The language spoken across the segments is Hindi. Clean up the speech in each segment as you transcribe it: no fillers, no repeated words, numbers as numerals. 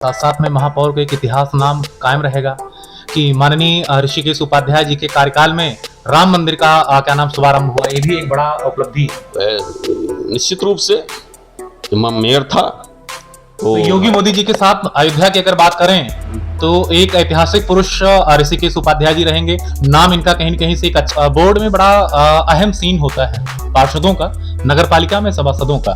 साथ साथ में महापौर का एक इतिहास नाम कायम रहेगा कि माननीय ऋषिकेश उपाध्याय जी के कार्यकाल में राम मंदिर का क्या नाम शुभारंभ हुआ। ये भी एक बड़ा उपलब्धि निश्चित रूप से मैं मेयर था तो योगी मोदी जी के साथ अयोध्या की अगर बात करें तो एक ऐतिहासिक पुरुष ऋषिकेश उपाध्याय जी रहेंगे। नाम इनका कहीं न कहीं से एक अच्छा बोर्ड में बड़ा अहम सीन होता है पार्षदों का, नगर पालिका में सभासदों का।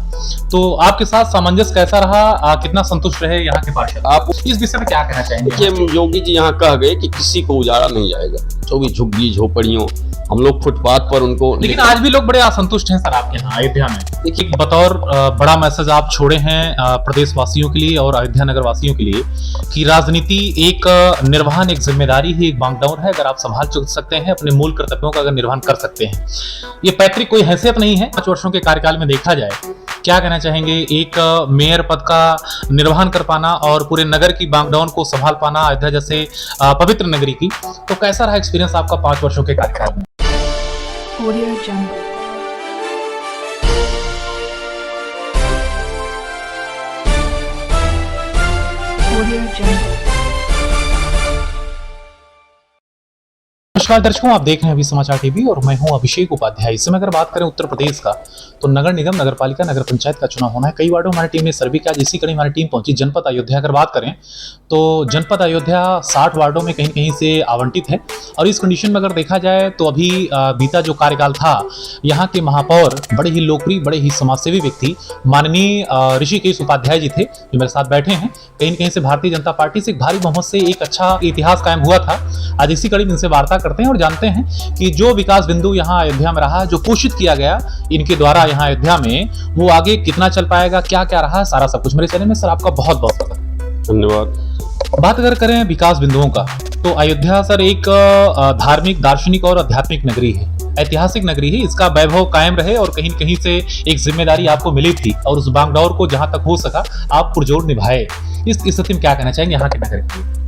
तो आपके साथ सामंजस्य कैसा रहा, कितना संतुष्ट रहे यहाँ के पार्षद? आप इस विषय में क्या कहना चाहेंगे? योगी जी यहाँ कह गए कि किसी को उजाड़ा नहीं जाएगा, जो भी झुग्गी झोपड़ियों हम लोग फुटपाथ पर उनको, लेकिन आज भी लोग बड़े असंतुष्ट हैं सर आपके यहाँ अयोध्या में। देखिए बतौर बड़ा मैसेज आप छोड़े हैं प्रदेशवासियों के लिए और अयोध्या नगर वासियों के लिए कि राजनीति एक निर्वहन, एक जिम्मेदारी है, एक बागडोर है। अगर आप संभाल सकते हैं अपने मूल कर्तव्यों का, अगर निर्वहन कर सकते हैं, ये पैतृक कोई हैसियत नहीं है। 5 वर्षों के कार्यकाल में देखा जाए, क्या कहना चाहेंगे? एक मेयर पद का निर्वहन कर पाना और पूरे नगर की बागडोर को संभाल पाना अयोध्या जैसे पवित्र नगरी की, तो कैसा रहा एक्सपीरियंस आपका 5 वर्षों के कार्यकाल में? Audio Jungle. Audio Jungle. नमस्कार दर्शकों, आप देख रहे हैं अभी समाचार टीवी और मैं हूं अभिषेक उपाध्याय। इस समय अगर बात करें उत्तर प्रदेश का तो नगर निगम, नगर पालिका, नगर पंचायत का चुनाव होना है। कई वार्डों में हमारी टीम ने सर्वे किया, इसी कड़ी हमारी टीम पहुंची जनपद अयोध्या। अगर बात करें तो जनपद अयोध्या 60 वार्डों में कहीं कहीं से आवंटित है और इस कंडीशन में अगर देखा जाए तो अभी बीता जो कार्यकाल था, यहाँ के महापौर बड़े ही लोकप्रिय, बड़े ही समाजसेवी व्यक्ति माननीय ऋषिकेश उपाध्याय जी थे, जो मेरे साथ बैठे हैं। कहीं न कहीं से भारतीय जनता पार्टी से भारी बहुमत से एक अच्छा इतिहास कायम हुआ था। आज इसी कड़ी में इनसे वार्ता करते हैं और जानते हैं कि जो विकास बिंदु यहाँ अयोध्या में रहा, जो घोषित किया गया इनके द्वारा यहाँ अयोध्या में, वो आगे कितना चल पाएगा, क्या क्या रहा, सारा सब कुछ मेरे चैनल में। सर आपका बहुत बहुत स्वागत। धन्यवाद। बात अगर करें विकास बिंदुओं का तो अयोध्या सर एक धार्मिक, दार्शनिक और आध्यात्मिक नगरी है, ऐतिहासिक नगरी है। इसका वैभव कायम रहे और कहीं न कहीं से एक जिम्मेदारी आपको मिली थी और उस बागडोर को जहां तक हो सका आप पुरजोर निभाए। इस स्थिति में क्या कहना चाहेंगे यहाँ के नगर के लिए?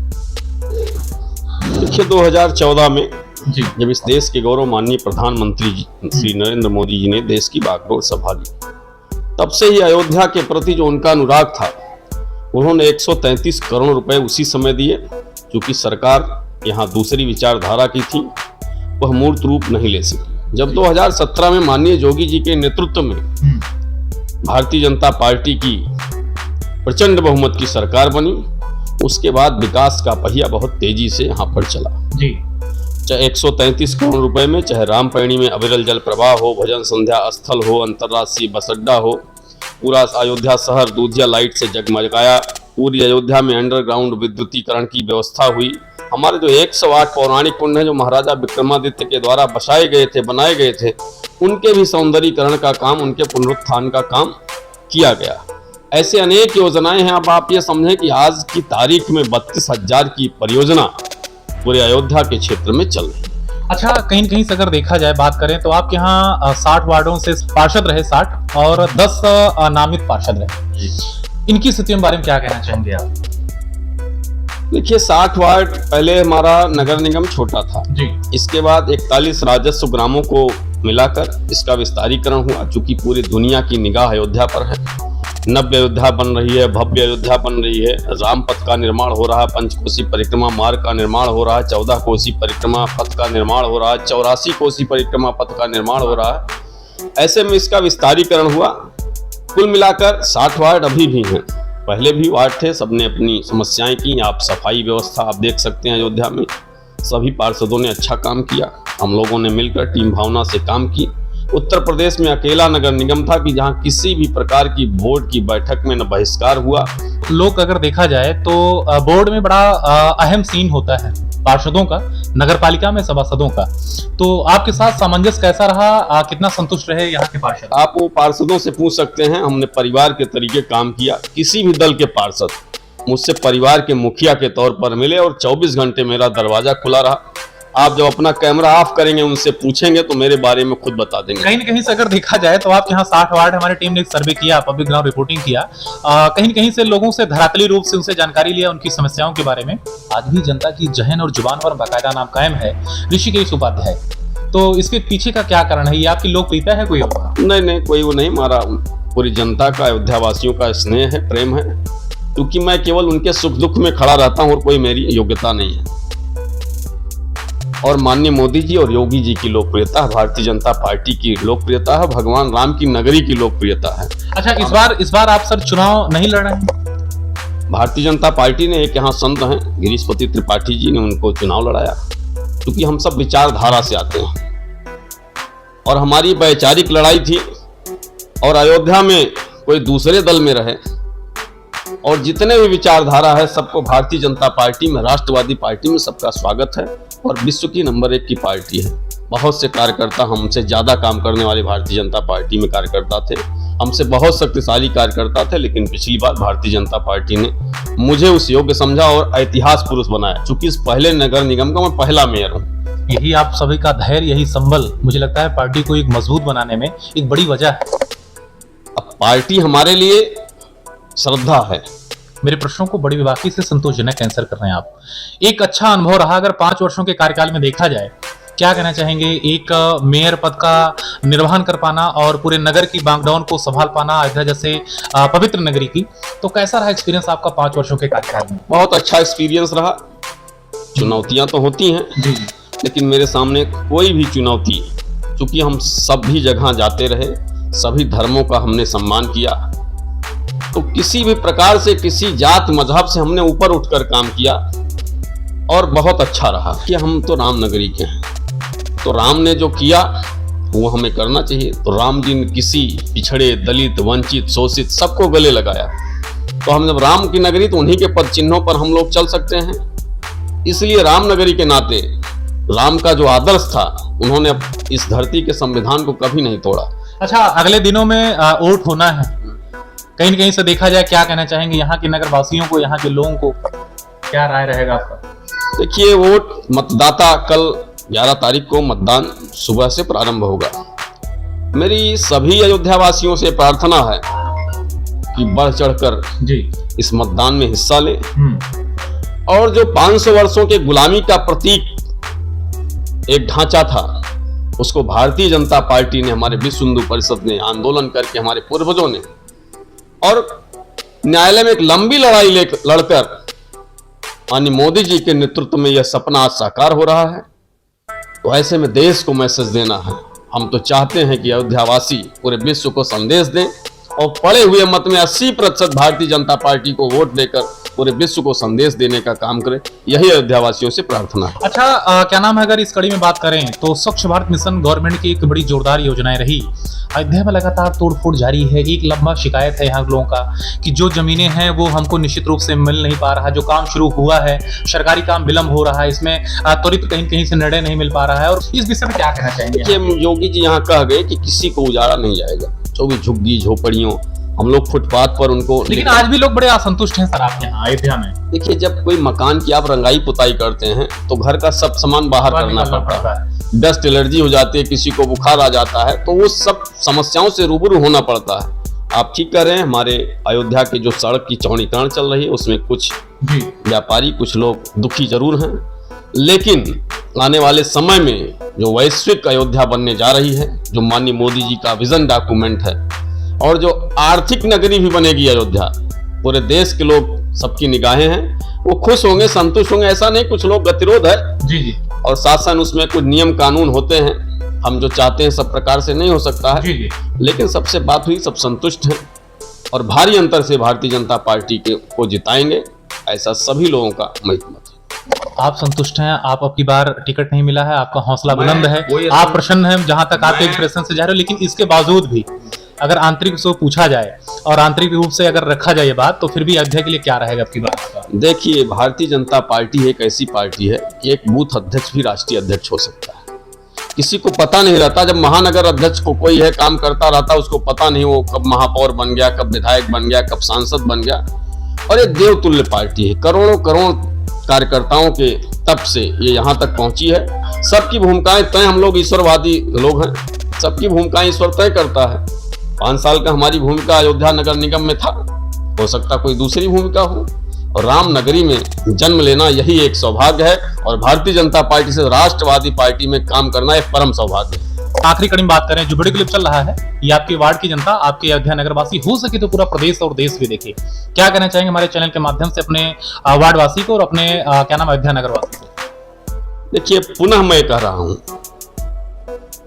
देखिए 2014 में जी, जब इस देश के गौरव माननीय प्रधानमंत्री जी श्री नरेंद्र मोदी जी ने देश की बागडोर संभाली, तब से ही अयोध्या के प्रति जो उनका अनुराग था, उन्होंने 133 करोड़ रुपए उसी समय दिए। क्योंकि सरकार यहाँ दूसरी विचारधारा की थी, वह मूर्त रूप नहीं ले सकी। जब 2017 में माननीय योगी जी के नेतृत्व में भारतीय जनता पार्टी की प्रचंड बहुमत की सरकार बनी, उसके बाद विकास का पहिया बहुत तेजी से यहाँ पर चला जी। चाहे 133 करोड़ रुपए में, चाहे रामपैणी में अविरल जल प्रवाह हो, भजन संध्या स्थल हो, अंतर्राष्ट्रीय बस अड्डा हो, पूरा अयोध्या शहर दूधिया लाइट से जगमगाया, पूरी अयोध्या में अंडरग्राउंड विद्युतीकरण की व्यवस्था हुई। हमारे जो 108 पौराणिक कुंड हैं जो महाराजा विक्रमादित्य के द्वारा बसाए गए थे, बनाए गए थे, उनके भी सौंदर्यीकरण का काम, उनके पुनरुत्थान का काम किया गया। ऐसे अनेक योजनाएं हैं। अब आप ये समझें कि आज की तारीख में 32,000 की परियोजना पूरे अयोध्या के क्षेत्र में चल रही है। अच्छा, कहीं न कहीं से अगर देखा जाए, बात करें तो आपके यहाँ 60 वार्डों से पार्षद रहे 60 और 10 नामित पार्षद रहे। इनकी स्थिति के बारे में क्या कहना चाहेंगे आप? देखिए 60 वार्ड पहले हमारा नगर निगम छोटा था जी। इसके बाद 41 राजस्व ग्रामों को मिलाकर इसका विस्तारीकरण हुआ। चूंकि पूरी दुनिया की निगाह अयोध्या पर है, नव्य अयोध्या बन रही है, भव्य अयोध्या बन रही है, राम पथ का निर्माण हो रहा है, पंचकोसी परिक्रमा मार्ग का निर्माण हो रहा है, 14 कोसी परिक्रमा पथ का निर्माण हो रहा है, 84 कोसी परिक्रमा पथ का निर्माण हो रहा है। ऐसे में इसका विस्तारीकरण हुआ। कुल मिलाकर 60 वार्ड अभी भी हैं, पहले भी वार्ड थे, सबने अपनी समस्याएं की। आप सफाई व्यवस्था आप देख सकते हैं अयोध्या में, सभी पार्षदों ने अच्छा काम किया। हम लोगों ने मिलकर टीम भावना से काम की। उत्तर प्रदेश में अकेला नगर निगम था कि जहां किसी भी प्रकार की बोर्ड की बैठक में न बहिष्कार हुआ। लोग अगर देखा जाए तो बोर्ड में बड़ा अहम सीन होता है पार्षदों का, नगर पालिका में सभासदों का। तो आपके साथ सामंजस्य कैसा रहा, कितना संतुष्ट रहे यहाँ के पार्षद? आप वो पार्षदों से पूछ सकते हैं। हमने परिवार के तरीके काम किया। किसी भी दल के पार्षद मुझसे परिवार के मुखिया के तौर पर मिले और 24 घंटे मेरा दरवाजा खुला रहा। आप जब अपना कैमरा ऑफ करेंगे, उनसे पूछेंगे तो मेरे बारे में खुद बता देंगे। कहीं न कहीं से अगर देखा जाए तो आपके यहाँ 60 वार्ड, हमारी टीम ने एक सर्वे किया, पब्लिक ग्राउंड रिपोर्टिंग किया, कहीं न कहीं से लोगों से धरातली रूप से उनसे जानकारी लिया उनकी समस्याओं के बारे में। आज भी जनता की जहन और जुबान पर बाकायदा नाम कायम है ऋषिकेश उपाध्याय। तो इसके पीछे का क्या कारण है? ये आपकी लोकप्रियता है कोई और? नहीं, कोई वो नहीं। हमारा पूरी जनता का, अयोध्या वासियों का स्नेह है, प्रेम है। क्योंकि मैं केवल उनके सुख दुख में खड़ा रहता हूं और कोई मेरी योग्यता नहीं है। और माननीय मोदी जी और योगी जी की लोकप्रियता है, भारतीय जनता पार्टी की लोकप्रियता है, भगवान राम की नगरी की लोकप्रियता है। अच्छा, इस बार आप सर चुनाव नहीं लड़ रहे हैं? भारतीय जनता पार्टी ने, एक यहाँ संत हैं गिरीशपति त्रिपाठी जी ने उनको चुनाव लड़ाया, क्योंकि हम सब विचारधारा से आते हैं और हमारी वैचारिक लड़ाई थी। और अयोध्या में कोई दूसरे दल में रहे और जितने भी विचारधारा है सबको भारतीय जनता पार्टी में, राष्ट्रवादी पार्टी में सबका स्वागत है और विश्व की नंबर 1 की पार्टी है। बहुत से कार्यकर्ता, हमसे ज्यादा काम करने वाले भारतीय जनता पार्टी में कार्यकर्ता थे, हमसे बहुत शक्तिशाली कार्यकर्ता थे, लेकिन पिछली बार भारतीय जनता पार्टी ने मुझे उस योग्य समझा और ऐतिहास पुरुष बनाया, क्योंकि इस पहले नगर निगम का मैं पहला मेयर हूँ। यही आप सभी का धैर्य, यही संबल मुझे लगता है पार्टी को एक मजबूत बनाने में एक बड़ी वजह है। अब पार्टी हमारे लिए श्रद्धा है। मेरे प्रश्नों को बड़ी बेबाकी से संतोषजनक आंसर कर रहे हैं आप। एक अच्छा अनुभव रहा अगर 5 वर्षों के कार्यकाल में देखा जाए, क्या कहना चाहेंगे? एक मेयर पद का निर्वहन कर पाना और पूरे नगर की बागडोर को संभाल पाना, अयोध्या जैसे पवित्र नगरी की, तो कैसा रहा एक्सपीरियंस आपका 5 वर्षों के कार्यकाल में? बहुत अच्छा एक्सपीरियंस रहा। चुनौतियां तो होती हैं जी, लेकिन मेरे सामने कोई भी चुनौती, क्योंकि हम सभी जगह जाते रहे, सभी धर्मों का हमने सम्मान किया, तो किसी भी प्रकार से, किसी जात मजहब से हमने ऊपर उठकर काम किया और बहुत अच्छा रहा कि हम तो राम नगरी के हैं, तो राम ने जो किया वो हमें करना चाहिए। तो राम जी ने किसी पिछड़े, दलित, वंचित, शोषित सबको गले लगाया, तो हम जब राम की नगरी, तो उन्हीं के पद चिन्हों पर हम लोग चल सकते हैं। इसलिए राम नगरी के नाते राम का जो आदर्श था, उन्होंने इस धरती के संविधान को कभी नहीं तोड़ा। अच्छा, अगले दिनों में वोट होना है, कहीं न कहीं से देखा जाए, क्या कहना चाहेंगे यहाँ के नगर वासियों को, यहाँ के लोगों को, क्या राय रहेगा आपका? देखिए, वोट मतदाता, कल 11 तारीख को मतदान सुबह से प्रारंभ होगा। मेरी सभी अयोध्या वासियों से प्रार्थना है कि बढ़ चढ़कर जी इस मतदान में हिस्सा लें और जो 500 वर्षों के गुलामी का प्रतीक एक ढांचा था, उसको भारतीय जनता पार्टी ने, हमारे विश्व हिंदू परिषद ने आंदोलन करके, हमारे पूर्वजों ने, और न्यायालय में एक लंबी लड़ाई लड़कर माननीय मोदी जी के नेतृत्व में यह सपना आज साकार हो रहा है। तो ऐसे में देश को मैसेज देना है। हम तो चाहते हैं कि अयोध्यावासी पूरे विश्व को संदेश दें और पड़े हुए मत में 80% भारतीय जनता पार्टी को वोट देकर पूरे विश्व को संदेश देने का काम करें। यही अयोध्यावासियों से प्रार्थना है। अच्छा, क्या नाम है, अगर इस कड़ी में बात करें तो स्वच्छ भारत मिशन गवर्नमेंट की एक बड़ी जोरदार योजनाएं रही। अयोध्या में लगातार तोड़फोड़ जारी है। एक लंबा शिकायत है यहाँ लोगों का कि जो जमीनें हैं वो हमको निश्चित रूप से मिल नहीं पा रहा, जो काम शुरू हुआ है सरकारी काम विलंब हो रहा है, इसमें त्वरित कहीं कहीं से निर्णय नहीं मिल पा रहा है, और इस विषय में क्या कहना चाहेंगे? योगी जी यहाँ कह गए कि किसी को उजाड़ा नहीं जाएगा, जो भी झुग्गी झोपड़ियों, हम लोग फुटपाथ पर उनको, लेकिन आज भी लोग बड़े असंतुष्ट हैं सर आपके यहाँ अयोध्या में। देखिए, जब कोई मकान की आप रंगाई पुताई करते हैं तो घर का सब सामान बाहर करना पड़ता है, डस्ट एलर्जी हो जाती है, किसी को बुखार आ जाता है, तो वो सब समस्याओं से रूबरू होना पड़ता है। आप ठीक कर रहे हैं, हमारे अयोध्या की जो सड़क की चौड़ीकरण चल रही है उसमें कुछ व्यापारी, कुछ लोग दुखी जरूर हैं, लेकिन आने वाले समय में जो वैश्विक अयोध्या बनने जा रही है, जो माननीय मोदी जी का विजन डॉक्यूमेंट है, और जो आर्थिक नगरी भी बनेगी अयोध्या, पूरे देश के लोग, सबकी निगाहें हैं, वो खुश होंगे, संतुष्ट होंगे। ऐसा नहीं, कुछ लोग गतिरोध है जी और शासन, उसमें कुछ नियम कानून होते हैं, हम जो चाहते हैं सब प्रकार से नहीं हो सकता है जी। लेकिन सबसे बात हुई, सब संतुष्ट हैं और भारी अंतर से भारतीय जनता पार्टी को जिताएंगे, ऐसा सभी लोगों का मत है। आप संतुष्ट हैं? आप अब की बार टिकट नहीं मिला है, आपका हौसला बुलंद है, आप प्रसन्न हैं जहां तक आपके एक्सप्रेशन से जा रहे हो, लेकिन इसके बावजूद भी अगर आंतरिक से पूछा जाए और आंतरिक रूप से अगर रखा जाए ये बात, तो फिर भी अयोध्या के लिए क्या रहेगा आपकी बात का? देखिए, भारतीय जनता पार्टी एक ऐसी पार्टी है कि एक बूथ अध्यक्ष भी राष्ट्रीय अध्यक्ष हो सकता है। किसी को पता नहीं रहता, जब महानगर अध्यक्ष को कोई है काम करता रहता, उसको पता नहीं वो कब महापौर बन गया, कब विधायक बन गया, कब सांसद बन गया। और ये देवतुल्य पार्टी है, करोड़ों करोड़ कार्यकर्ताओं के तब से ये यहाँ तक पहुंची है। सबकी भूमिकाएं तय, हम लोग ईश्वरवादी लोग हैं, सबकी भूमिकाएं ईश्वर तय करता है। 5 साल का हमारी भूमिका अयोध्या नगर निगम में था, हो सकता कोई दूसरी भूमिका हो, और राम नगरी में जन्म लेना यही एक सौभाग्य है, और भारतीय जनता पार्टी से राष्ट्रवादी पार्टी में काम करना एक परम सौभाग्य है। आखिरी कड़ी में बात करें, जो वीडियो क्लिप चल रहा है ये आपके वार्ड की जनता, आपके अयोध्या नगरवासी, हो सके तो पूरा प्रदेश और देश भी देखे। क्या कहना चाहेंगे हमारे चैनल के माध्यम से अपने वार्ड वासी को और अपने क्या नाम अयोध्या नगरवासी को? देखिए, पुनः मैं कह रहा हूं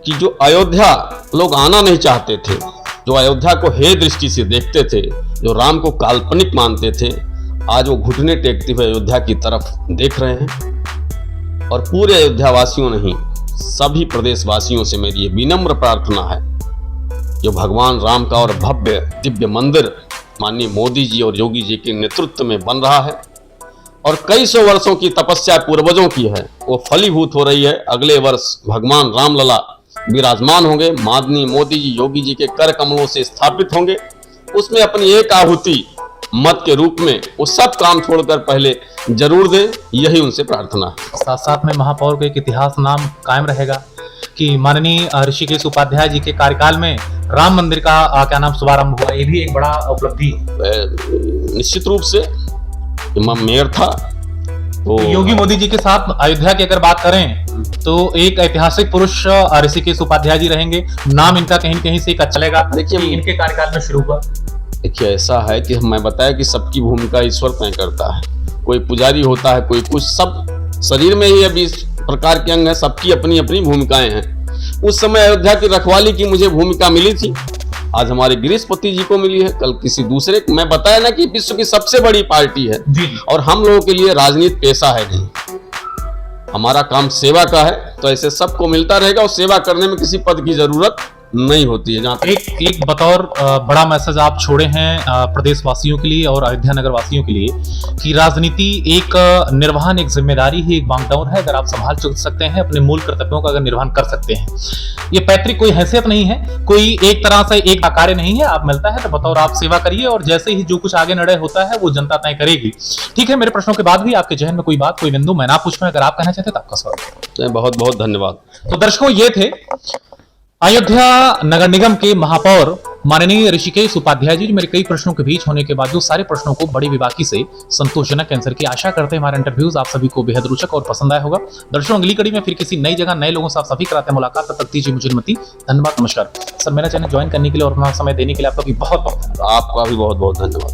कि जो अयोध्या लोग आना नहीं चाहते थे, जो अयोध्या को हे दृष्टि से देखते थे, जो राम को काल्पनिक मानते थे, आज वो घुटने टेकते हुए अयोध्या की तरफ देख रहे हैं। और पूरे अयोध्या वासियों नहीं, सभी प्रदेशवासियों से मेरी ये विनम्र प्रार्थना है, जो भगवान राम का और भव्य दिव्य मंदिर माननीय मोदी जी और योगी जी के नेतृत्व में बन रहा है और कई सौ वर्षों की तपस्या पूर्वजों की है, वो फलीभूत हो रही है। अगले वर्ष भगवान रामलला विराजमान होंगे, माननीय मोदी जी योगी जी के कर कमलों से स्थापित होंगे। उसमें अपनी एक आहुति मत के रूप में वो सब काम छोड़कर पहले जरूर दे, यही उनसे प्रार्थना है। साथ साथ में महापौर का एक इतिहास नाम कायम रहेगा कि माननीय ऋषिकेश उपाध्याय जी के कार्यकाल में राम मंदिर का क्या नाम शुभारंभ हुआ, ये भी एक बड़ा उपलब्धि। निश्चित रूप से मैं मेयर था तो योगी मोदी जी के साथ अयोध्या की अगर बात करें तो एक ऐतिहासिक पुरुष ऋषिकेश उपाध्याय जी रहेंगे। नाम इनका कहीं न कहीं से एक चलेगा। देखिए, इनके कार्यकाल में शुरू हुआ। देखिए, ऐसा है कि मैं बताया कि सबकी भूमिका ईश्वर तय करता है। कोई पुजारी होता है, कोई कुछ, सब शरीर में ही अभी इस प्रकार के अंग है, सबकी अपनी अपनी भूमिकाएं हैं। उस समय अयोध्या की रखवाली की मुझे भूमिका मिली थी, आज हमारे गिरीशपति जी को मिली है, कल किसी दूसरे। मैं बताया ना कि विश्व की सबसे बड़ी पार्टी है और हम लोगों के लिए राजनीति पेशा है नहीं, हमारा काम सेवा का है। तो ऐसे सबको मिलता रहेगा और सेवा करने में किसी पद की जरूरत नहीं होती है। जहाँ एक बतौर बड़ा मैसेज आप छोड़े हैं प्रदेश वासियों के लिए और अयोध्या नगर वासियों के लिए कि राजनीति एक निर्वहन, एक जिम्मेदारी है, एक बागडोर है। अगर आप संभाल सकते हैं, अपने मूल कर्तव्यों का अगर निर्वहन कर सकते हैं, ये पैतृक कोई हैसियत नहीं है, कोई एक तरह से एक कार्य नहीं है। आप मिलता है तो बतौर आप सेवा करिए और जैसे ही जो कुछ आगे निर्णय होता है वो जनता तय करेगी। ठीक है, मेरे प्रश्नों के बाद भी आपके जहन में कोई बात, कोई बिंदु मैं ना पूछ पाऊं, अगर आप कहना चाहते तो आपका स्वागत। बहुत बहुत धन्यवाद। तो दर्शकों, ये थे अयोध्या नगर निगम के महापौर माननीय ऋषिकेश उपाध्याय जी। मेरे कई प्रश्नों के बीच होने के बाद जो सारे प्रश्नों को बड़ी बेबाकी से संतोषजनक आंसर की आशा करते हैं। हमारा इंटरव्यूज आप सभी को बेहद रोचक और पसंद आया होगा। दर्शकों, अगली कड़ी में फिर किसी नई जगह नए लोगों से आप सभी कराते हैं मुलाकात। तब तक दीजिए मुझे अनुमति। धन्यवाद, नमस्कार। सर, मेरा चैनल ज्वाइन करने के लिए और अपना समय देने के लिए आपका भी बहुत बहुत धन्यवाद। आपका भी बहुत बहुत धन्यवाद।